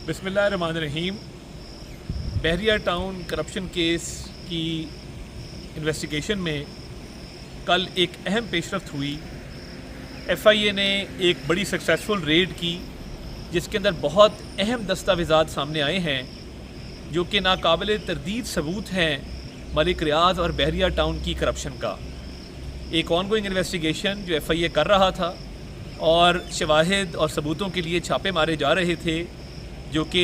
बिस्मिल्लाहिर्रहमानिर्रहीम। बहरिया town corruption case की investigation में कल एक अहम पेशरफ्त हुई। FIA ने एक बड़ी सक्सेसफुल रेड की जिसके अंदर बहुत अहम दस्तावेज़ात सामने आए हैं जो कि नाकाबिल तरदीद सबूत हैं मलिक रियाज और बहरिया टाउन की करप्शन का। एक ऑनगोइंग इन्वेस्टिगेशन जो FIA कर रहा था और शवाहिद और सबूतों के लिए छापे मारे जा रहे थे जो कि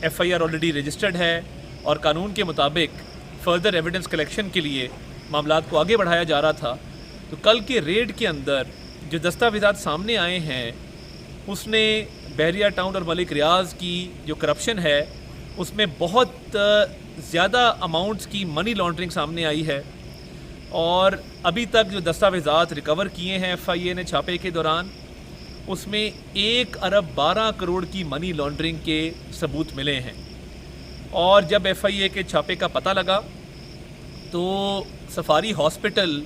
FIR ऑलरेडी रजिस्टर्ड है और कानून के मुताबिक फ़र्दर एविडेंस कलेक्शन के लिए मामलात को आगे बढ़ाया जा रहा था। तो कल के रेड के अंदर जो दस्तावेज़ात सामने आए हैं उसने बहरिया टाउन और मलिक रियाज की जो करप्शन है उसमें बहुत ज़्यादा अमाउंट्स की मनी लॉन्ड्रिंग सामने आई है। और अभी तक जो दस्तावेज़ात रिकवर किए हैं FIA ने छापे के दौरान उसमें 1 अरब 12 करोड़ की मनी लॉन्ड्रिंग के सबूत मिले हैं। और जब FIA के छापे का पता लगा तो सफारी हॉस्पिटल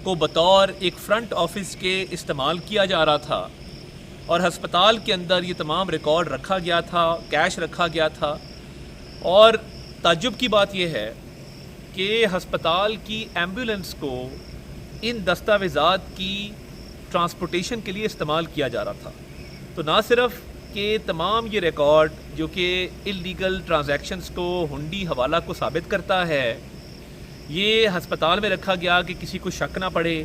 को बतौर एक फ्रंट ऑफिस के इस्तेमाल किया जा रहा था और हस्पताल के अंदर ये तमाम रिकॉर्ड रखा गया था, कैश रखा गया था। और ताज्जुब की बात यह है कि हस्पताल की एम्बुलेंस को इन दस्तावेज़ात की ट्रांसपोर्टेशन के लिए इस्तेमाल किया जा रहा था। तो ना सिर्फ कि तमाम ये रिकॉर्ड जो कि इल्लीगल ट्रांजैक्शंस को हुंडी हवाला को साबित करता है ये हस्पताल में रखा गया कि किसी को शक ना पड़े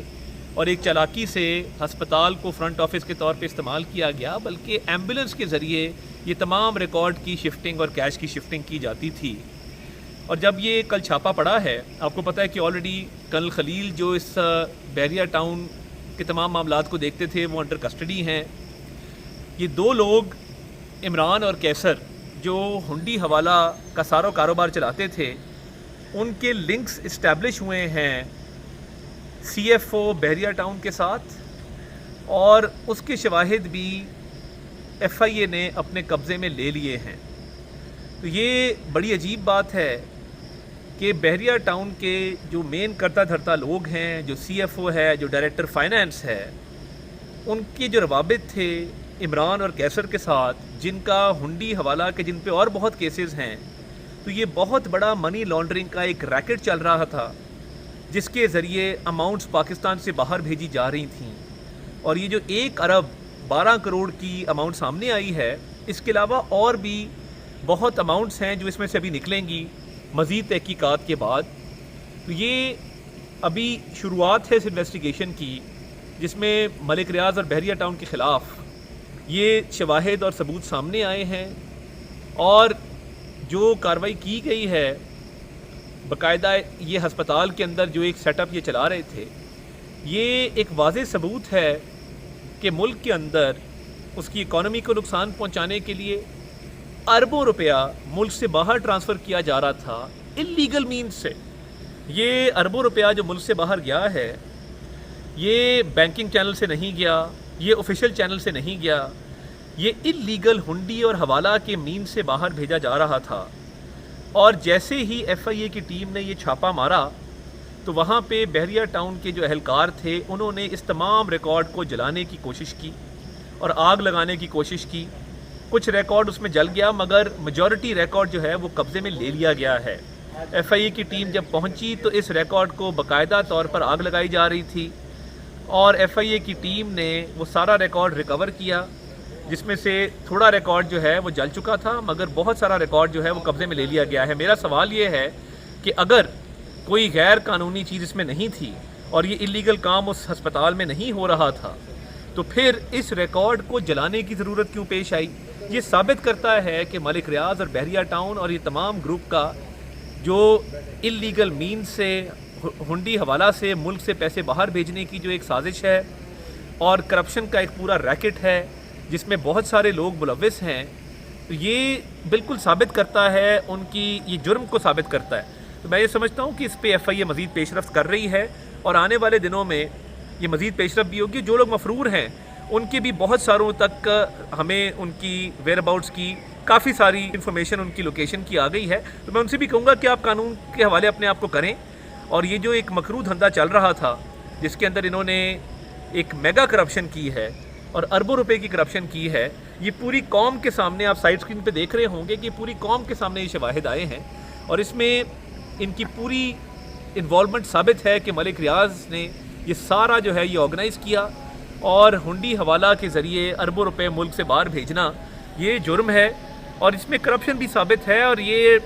और एक चालाकी से हस्पताल को फ्रंट ऑफिस के तौर पे इस्तेमाल किया गया, बल्कि एम्बुलेंस के ज़रिए ये तमाम रिकॉर्ड की शिफ्टिंग और कैश की शिफ्टिंग की जाती थी। और जब ये कल छापा पड़ा है, आपको पता है कि ऑलरेडी कर्नल खलील जो इस बहरिया टाउन के तमाम मामलात को देखते थे वो अंडर कस्टडी हैं। ये 2 लोग इमरान और कैसर जो हुंडी हवाला का सारा कारोबार चलाते थे उनके लिंक्स इस्टेब्लिश हुए हैं CFO बहरिया टाउन के साथ और उसके शवाहिद भी FIA ने अपने कब्ज़े में ले लिए हैं। तो ये बड़ी अजीब बात है कि बहरिया टाउन के जो मेन करता धरता लोग हैं, जो CFO है, जो डायरेक्टर फाइनेंस है, उनके जो रवाबित थे इमरान और कैसर के साथ, जिनका हुंडी हवाला के जिन पे और बहुत केसेस हैं, तो ये बहुत बड़ा मनी लॉन्ड्रिंग का एक रैकेट चल रहा था जिसके ज़रिए अमाउंट्स पाकिस्तान से बाहर भेजी जा रही थी। और ये जो 1 अरब 12 करोड़ की अमाउंट सामने आई है, इसके अलावा और भी बहुत अमाउंट्स हैं जो इसमें से अभी निकलेंगी मज़ीद तहकीकात के बाद। तो ये अभी शुरुआत है इस इन्वेस्टिगेशन की जिसमें मलिक रियाज और बहरिया टाउन के ख़िलाफ़ ये शवाहिद और सबूत सामने आए हैं। और जो कार्रवाई की गई है बाकायदा ये हस्पताल के अंदर जो एक सेटअप ये चला रहे थे, ये एक वाज़ेह सबूत है कि मुल्क के अंदर उसकी इकॉनमी को नुकसान पहुंचाने के लिए अरबों रुपया मुल्क से बाहर ट्रांसफ़र किया जा रहा था इल्लीगल मीन्स से। ये अरबों रुपया जो मुल्क से बाहर गया है ये बैंकिंग चैनल से नहीं गया, ये ऑफिशियल चैनल से नहीं गया, ये इल्लीगल हुंडी और हवाला के मीन से बाहर भेजा जा रहा था। और जैसे ही FIA की टीम ने ये छापा मारा तो वहाँ पे बहरिया टाउन के जो अहलकार थे उन्होंने इस तमाम रिकॉर्ड को जलाने की कोशिश की और आग लगाने की कोशिश की। कुछ रिकॉर्ड उसमें जल गया मगर मेजॉरिटी रिकॉर्ड जो है वो कब्ज़े में ले लिया गया है। FIA की टीम जब पहुँची तो इस रिकॉर्ड को बाकायदा तौर पर आग लगाई जा रही थी और FIA की टीम ने वो सारा रिकॉर्ड रिकवर किया जिसमें से थोड़ा रिकॉर्ड जो है वो जल चुका था मगर बहुत सारा रिकॉर्ड जो है वो कब्ज़े में ले लिया गया है। मेरा सवाल ये है कि अगर कोई गैर कानूनी चीज़ इसमें नहीं थी और ये इल्लीगल काम उस हस्पताल में नहीं हो रहा था तो फिर इस रिकॉर्ड को जलाने की ज़रूरत क्यों पेश आई? ये साबित करता है कि मलिक रियाज और बहरिया टाउन और ये तमाम ग्रुप का जो इल्लीगल मीन से हुंडी हवाला से मुल्क से पैसे बाहर भेजने की जो एक साजिश है और करप्शन का एक पूरा रैकेट है जिसमें बहुत सारे लोग मुलव्विस हैं, तो ये बिल्कुल साबित करता है उनकी ये जुर्म को साबित करता है। तो मैं ये समझता हूँ कि इस पे FIA मज़ीद पेशरफ्त कर रही है और आने वाले दिनों में ये मज़ीद पेशरफ्त भी होगी। जो लोग मफरूर हैं उनके भी बहुत सारों तक हमें उनकी वेयर अबाउट्स की काफ़ी सारी इन्फॉर्मेशन उनकी लोकेशन की आ गई है। तो मैं उनसे भी कहूँगा कि आप कानून के हवाले अपने आप को करें। और ये जो एक मकरू धंधा चल रहा था जिसके अंदर इन्होंने एक मेगा करप्शन की है और अरबों रुपए की करप्शन की है, یہ پوری قوم کے سامنے، آپ سائڈ اسکرین پہ دیکھ رہے ہوں گے کہ پوری قوم کے سامنے یہ شواہد آئے ہیں، اور اس میں ان کی پوری انوالومنٹ ثابت ہے کہ ملک ریاض نے یہ سارا جو ہے یہ آرگنائز کیا، اور ہنڈی حوالہ کے ذریعے اربوں روپے ملک سے باہر بھیجنا یہ جرم ہے، اور اس میں کرپشن بھی ثابت ہے، اور یہ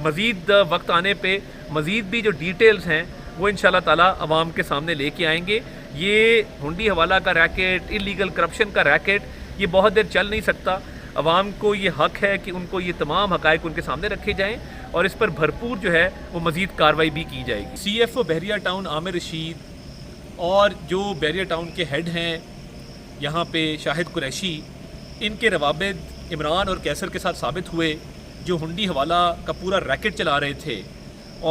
مزید وقت آنے پہ مزید بھی جو ڈیٹیلز ہیں وہ انشاءاللہ تعالی عوام کے سامنے لے کے آئیں گے۔ یہ ہنڈی حوالہ کا ریکٹ، انلیگل کرپشن کا ریکٹ یہ بہت دیر چل نہیں سکتا۔ عوام کو یہ حق ہے کہ ان کو یہ تمام حقائق ان کے سامنے رکھے جائیں، اور اس پر بھرپور جو ہے وہ مزید کارروائی بھی کی جائے گی۔ سی ایف او بحریہ ٹاؤن عامر رشید اور جو بحریہ ٹاؤن کے ہیڈ ہیں یہاں پہ شاہد قریشی، ان کے روابط عمران اور کیسر کے ساتھ ثابت ہوئے، جو ہنڈی حوالہ کا پورا ریکٹ چلا رہے تھے،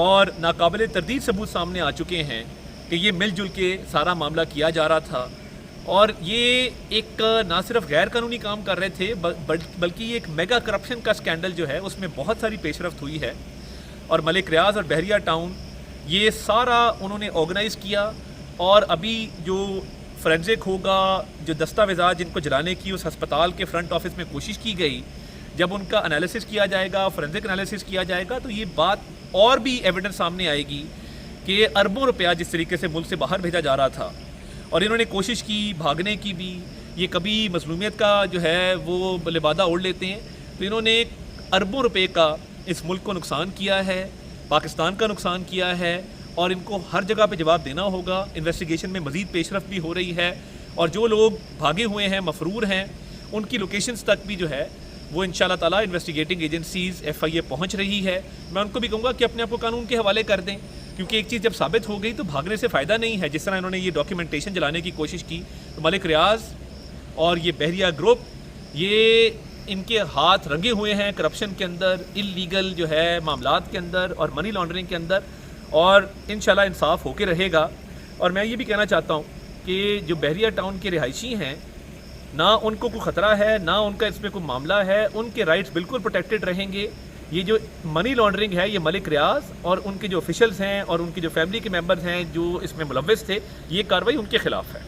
اور ناقابل تردید ثبوت سامنے آ چکے ہیں کہ یہ مل جل کے سارا معاملہ کیا جا رہا تھا، اور یہ ایک نہ صرف غیر قانونی کام کر رہے تھے بلکہ یہ ایک میگا کرپشن کا سکینڈل جو ہے اس میں بہت ساری پیش رفت ہوئی ہے، اور ملک ریاض اور بحریہ ٹاؤن یہ سارا انہوں نے آرگنائز کیا، اور ابھی جو فورینزک ہوگا، جو دستاویزات جن کو جلانے کی اس ہسپتال کے فرنٹ آفس میں کوشش کی گئی، جب ان کا انالیسس کیا جائے گا، فورینزک انالیسس کیا جائے گا، تو یہ بات اور بھی ایویڈنس سامنے آئے گی کہ اربوں روپیہ جس طریقے سے ملک سے باہر بھیجا جا رہا تھا، اور انہوں نے کوشش کی بھاگنے کی بھی، یہ کبھی مظلومیت کا جو ہے وہ لبادہ اوڑھ لیتے ہیں، تو انہوں نے اربوں روپے کا اس ملک کو نقصان کیا ہے، پاکستان کا نقصان کیا ہے، اور ان کو ہر جگہ پہ جواب دینا ہوگا۔ انویسٹیگیشن میں مزید پیش رفت بھی ہو رہی ہے، اور جو لوگ بھاگے ہوئے ہیں، مفرور ہیں، ان کی لوکیشنز تک بھی جو ہے وہ انشاءاللہ تعالیٰ انویسٹیگیٹنگ ایجنسیز FIA پہنچ رہی ہے۔ میں ان کو بھی کہوں گا کہ اپنے آپ کو قانون کے حوالے کر دیں، کیونکہ ایک چیز جب ثابت ہو گئی تو بھاگنے سے فائدہ نہیں ہے۔ جس طرح انہوں نے یہ ڈاکیومنٹیشن جلانے کی کوشش کی، تو ملک ریاض اور یہ بحریہ گروپ، یہ ان کے ہاتھ رنگے ہوئے ہیں کرپشن کے اندر، انلیگل جو ہے معاملات کے اندر، اور منی لانڈرنگ کے اندر، اور انشاءاللہ انصاف ہو کے رہے گا۔ اور میں یہ بھی کہنا چاہتا ہوں کہ جو بحریہ ٹاؤن کے رہائشی ہیں، نہ ان کو کوئی خطرہ ہے، نہ ان کا اس میں کوئی معاملہ ہے، ان کے رائٹس بالکل پروٹیکٹڈ رہیں گے۔ یہ جو منی لانڈرنگ ہے، یہ ملک ریاض اور ان کے جو آفیشلز ہیں اور ان کی جو فیملی کے ممبرز ہیں جو اس میں ملوث تھے، یہ کارروائی ان کے خلاف ہے۔